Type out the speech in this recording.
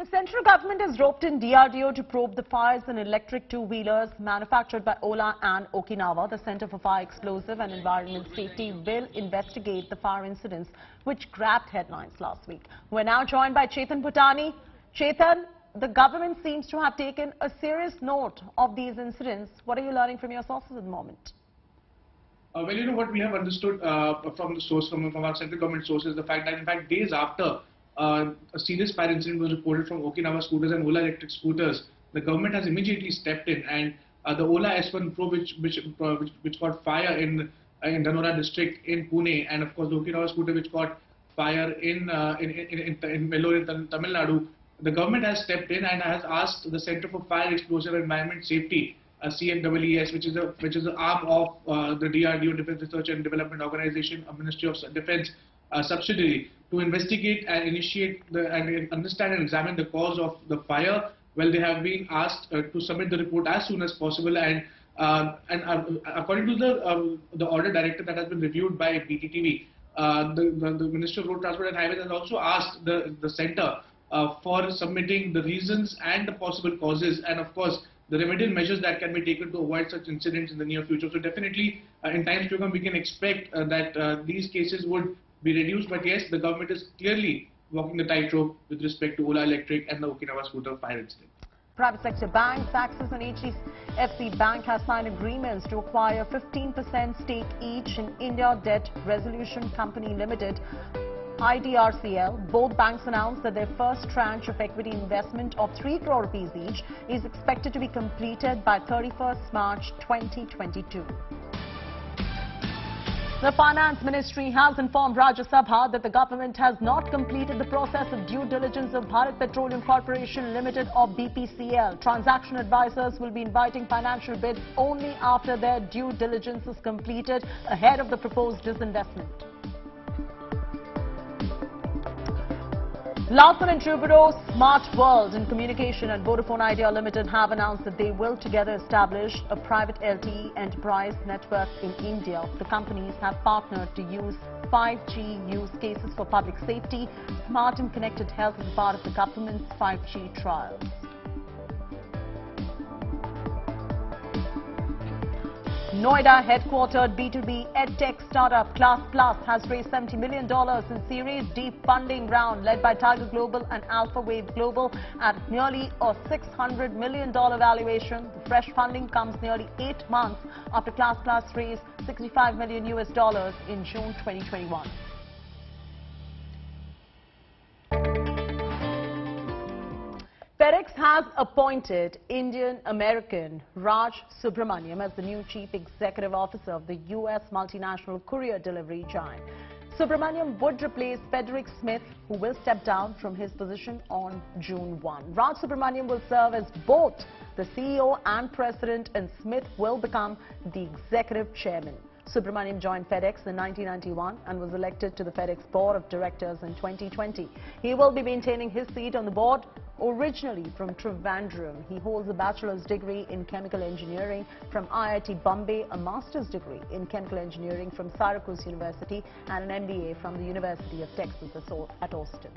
The central government has roped in DRDO to probe the fires in electric two-wheelers manufactured by Ola and Okinawa. The Center for Fire, Explosive and Environment Safety will investigate the fire incidents which grabbed headlines last week. We're now joined by Chetan Bhutani. Chetan, the government seems to have taken a serious note of these incidents. What are you learning from your sources at the moment? Well, you know what we have understood from the source, from our central government sources, the fact that in fact days after a serious fire incident was reported from Okinawa scooters and Ola electric scooters, the government has immediately stepped in, and the Ola S1 Pro, which caught fire in Dhanora district in Pune, and of course the Okinawa scooter which caught fire in Vellore in Tamil Nadu, the government has stepped in and has asked the Center for Fire, Explosive and Environment Safety, CFEES, which is an arm of the DRDO, Defense Research and Development Organization, a Ministry of Defense subsidiary, to investigate and initiate and understand and examine the cause of the fire. Well, they have been asked to submit the report as soon as possible, and according to the order directive that has been reviewed by BTTV, the Ministry of Road Transport and Highways has also asked the centre for submitting the reasons and the possible causes, and of course the remedial measures that can be taken to avoid such incidents in the near future. So definitely in times to come we can expect that these cases would be reduced, but yes, the government is clearly walking the tightrope with respect to Ola Electric and the Okinawa scooter fire incident. Private sector banks, Axis and HDFC Bank have signed agreements to acquire 15% stake each in India Debt Resolution Company Limited, IDRCL. Both banks announced that their first tranche of equity investment of 3 crore rupees each is expected to be completed by 31st March 2022. The Finance Ministry has informed Rajya Sabha that the government has not completed the process of due diligence of Bharat Petroleum Corporation Limited or BPCL. Transaction advisors will be inviting financial bids only after their due diligence is completed ahead of the proposed disinvestment. Larsen & Toubro, Smart World in Communication and Vodafone Idea Limited have announced that they will together establish a private LTE enterprise network in India. The companies have partnered to use 5G use cases for public safety. Smart and connected health is part of the government's 5G trials. Noida-headquartered B2B EdTech startup Class Plus has raised $70 million in Series D funding round led by Tiger Global and Alpha Wave Global at nearly a $600 million valuation. The fresh funding comes nearly 8 months after Class Plus raised $65 million in June 2021. FedEx has appointed Indian-American Raj Subramaniam as the new Chief Executive Officer of the U.S. multinational courier delivery giant. Subramaniam would replace Frederick Smith, who will step down from his position on June 1. Raj Subramaniam will serve as both the CEO and President, and Smith will become the Executive Chairman. Subramaniam joined FedEx in 1991 and was elected to the FedEx Board of Directors in 2020. He will be maintaining his seat on the board. Originally from Trivandrum, he holds a bachelor's degree in chemical engineering from IIT Bombay, a master's degree in chemical engineering from Syracuse University, and an MBA from the University of Texas at Austin.